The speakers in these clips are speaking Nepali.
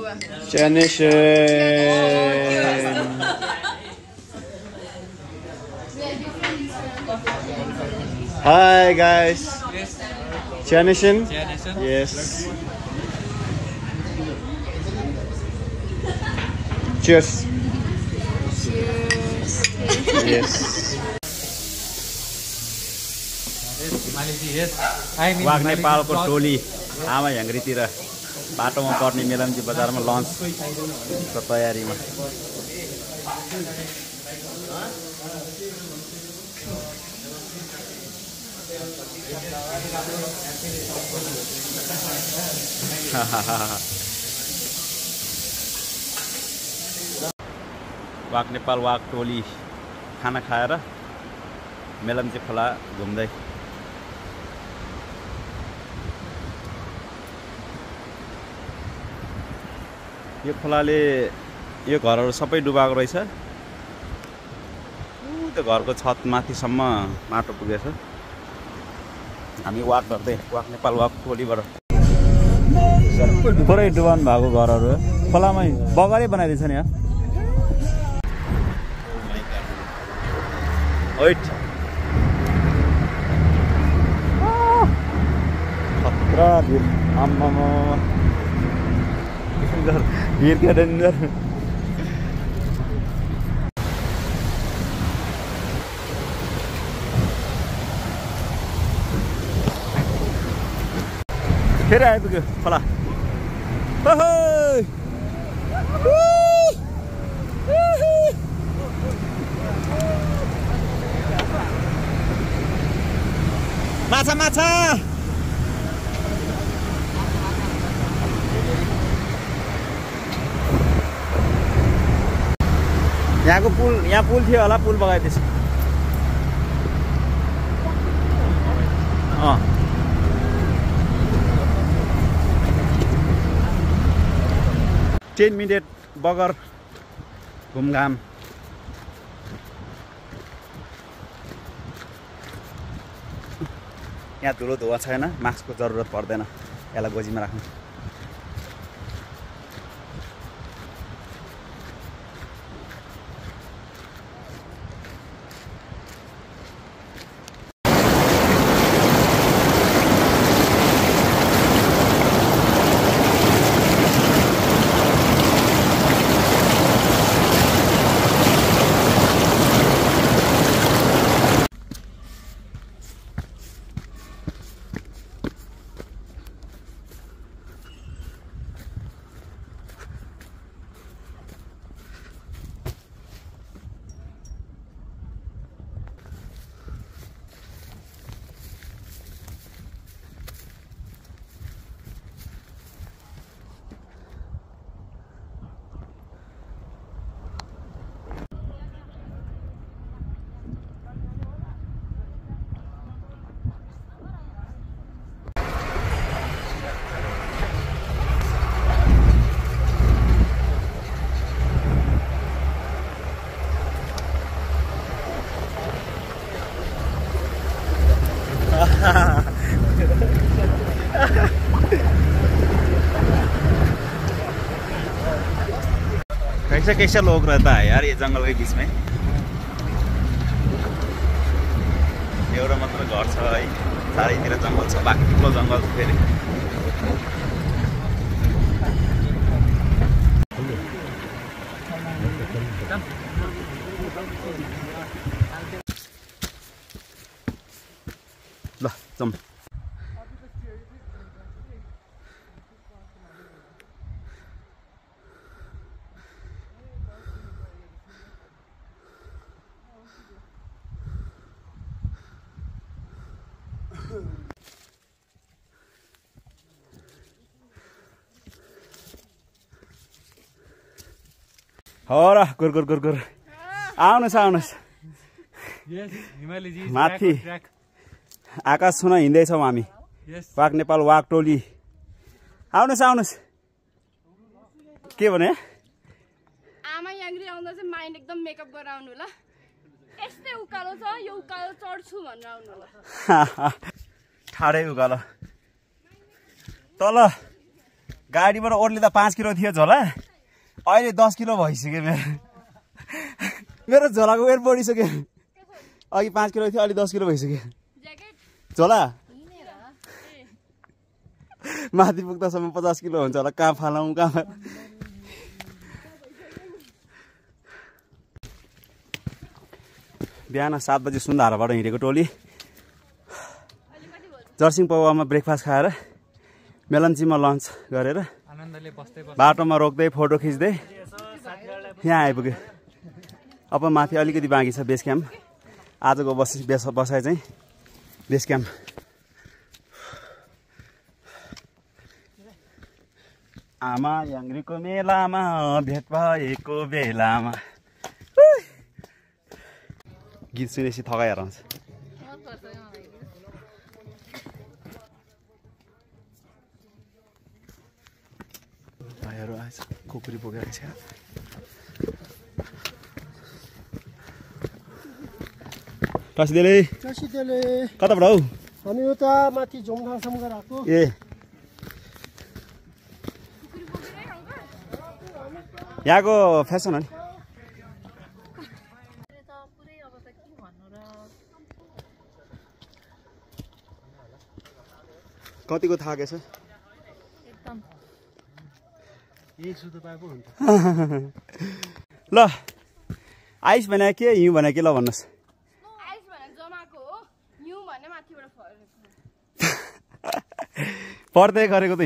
Hi guys. Nation? Yes. Cheers. Yes. वाग नेपालको टोली आमा ह्याङ्ग्रीतिर बाटोमा पर्ने मेलम्ची बजारमा लन्चको तयारीमा। वाग नेपाल वाग टोली खाना खाएर मेलम्ची खोला घुम्दै। यो खोलाले यो घरहरू सबै डुबाएको रहेछ। त्यो घरको छत माथिसम्म माटो पुगेछ। हामी वाक गर्दै वाक नेपाल वाक टोलीबाट पुरै डुबाउनु भएको घरहरू खोलामै बगरै बनाइदिन्छ नि। ओइट खतरा भिर आम्मामा भिर क्या डेन्जर। फेरि आइपुग्यो खोला। माछा माछा यहाँको पुल, यहाँ पुल थियो होला, पुल बगाइदिएछ। 10 मिनट बगर घुमघाम। यहाँ धुलो धुवा छैन, मास्कको जरुरत पर्दैन। यसलाई गोजीमा राख्नु। कैसे कैसे लोग रहता है यार ये जंगल के बीच में। एउटा मात्र घर छ है, चारैतिर जंगल छ, बाकी ठुलो जंगल फेरि। ल जाऊँ। हो र गुर गुर गुर गुर आउनुहोस् आउनुहोस् माथि आकाश छुन हिँड्दैछौँ हामी। वाक नेपाल वाक टोली आउनुहोस् आउनुहोस्। के भने आमा याङ्ग्री आउँदा चाहिँ माइन्ड एकदम मेकअप गरेर आउनु ल। यस्तै उकालो छ, यो उकालो चढ्छु भनेर आउनु ल। ठाडै उकालो तल गाडीबाट ओर्लिँदा 5 किलो थियो झोला अहिले 10 किलो भइसक्यो मेरो झोलाको वेट बढिसक्यो अघि 5 किलो थियो अहिले 10 किलो भइसक्यो झोला माथि पुग्दासम्म 50 किलो हुन्छ होला कहाँ फालौँ कहाँ बिहान 7 बजे सुन्धाराबाट हिँडेको टोली जर्सिङ पौवामा ब्रेकफास्ट खाएर मेलन्चीमा लन्च गरेर बाटोमा रोक्दै फोटो खिच्दै यहाँ आइपुग्यो अब माथि अलिकति बाँकी छ बेस क्याम्प आजको बसाइ चाहिँ बेस क्याम्प आमा याङ्ग्रीको मेलामा भेट भएको बेलामा गीत सुनेपछि थकाएर आउँछ भाइहरू आएछ खुकुरी बोकेर छ टसिदेले कताबाट हौ हामी उता माथि झोमखाङसम्म गएर आएको ए यहाँको फेसन हो नि कतिको थाकेछ ल आइस भने के हिउँ भने के ल भन्नुहोस् पर्दै गरेको त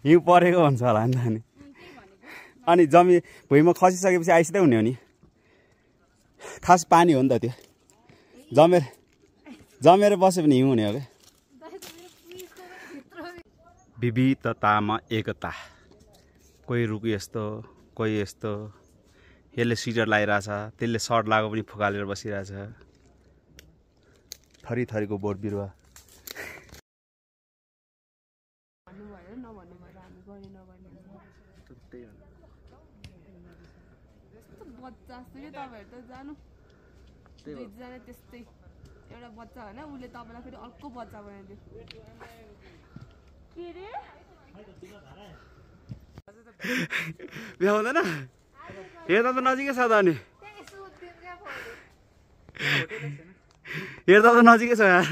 हिउँ परेको भन्छ होला नि त अनि जमी भुइँमा खसिसकेपछि आइस त हुने हो नि खास पानी हो नि त त्यो जमेर बस्यो भने हिउँ हुने हो क्या विविधतामा एकता कोही रुख यस्तो कोही यस्तो यसले स्वेटर लगाइरहेछ त्यसले सर्ट लगाएको पनि फुकालेर बसिरहेछ थरी थरीको बोट बिरुवा एउटा बच्चा होइन उसले तपाईँलाई फेरि अर्को बच्चा बनाइदियो के रे भ्याउँदैन हेर्दा त नजिकै छ त अनि हेर्दा त नजिकै छ यार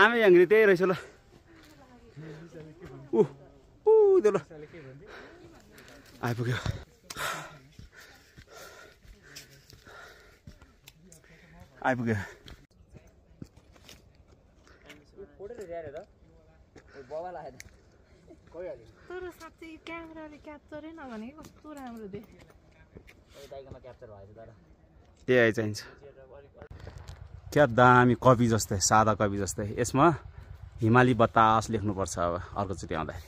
आमे याङ्ग्री त्यही रहेछ ल त्यो ल आइपुग्यो आइपुग्यो तर साँच्चै क्यामेराले क्याप्चरै नगरेको कस्तो राम्रो त्यही चाहिन्छ क्या दामी कपी जस्तै सादा कपी जस्तै यसमा हिमाली बतास लेख्नुपर्छ अब अर्कोचोटि आउँदाखेरि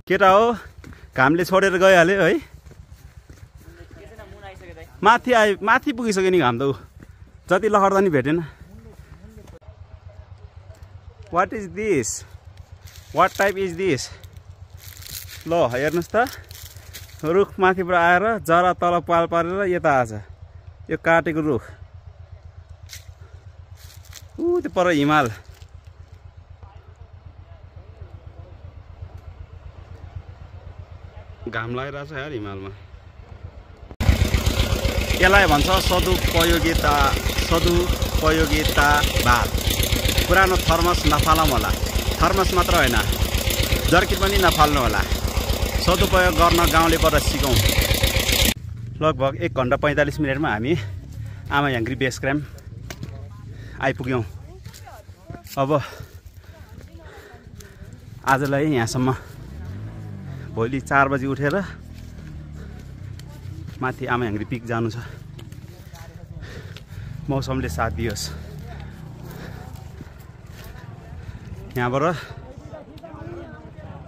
केटा हो घामले छोडेर गइहाल्यो है माथि पुगिसक्यो नि घाम त ऊ जति लखड्दा नि भेटेन what is this what type is this ल हेर्नुहोस् त रुख माथिबाट आएर जरा तल पाल पारेर यता आछ यो काटेको रुख त्यो पर हिमाल घाम लागिरहेछ यार हिमालमा यसलाई भन्छ सदुपयोगितावाद पुरानो थर्मस नफालौँ होला थर्मस मात्र होइन जर्किन पनि नफाल्नु होला सदुपयोग गर्न गाउँलेबाट सिकौँ लगभग 1 घन्टा 45 मिनटमा हामी आमा याङ्ग्री बेस क्याम्प आइपुग्यौँ अब आजलाई यहाँसम्म भोलि 4 बजी उठेर माथि आमा याङ्ग्री पिक जानु छ मौसमले साथ दियोस् यहाँबाट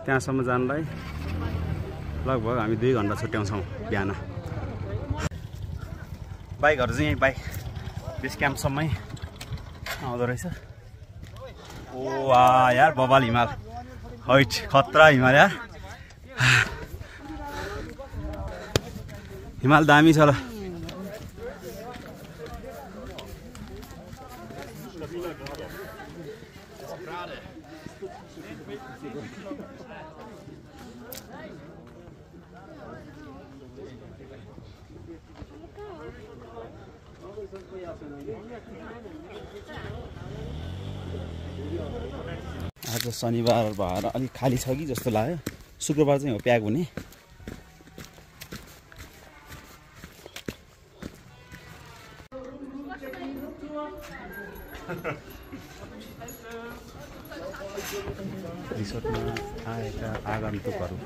त्यहाँसम्म जानलाई लगभग हामी 2 घन्टा छुट्याउँछौँ बिहान बाइकहरू चाहिँ यहीँ बाइक बेस क्याम्पसम्मै आउँदो रहेछ ओ यार बबाल हिमाल हैट खतरा हिमाल यार हिमाल दामी छ ल आज शनिबार भएर अलिक खाली छ कि जस्तो लाग्यो शुक्रबार चाहिँ हो प्याक हुने रिसोर्टमा आएका आगन्तुकहरू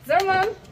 Zerman!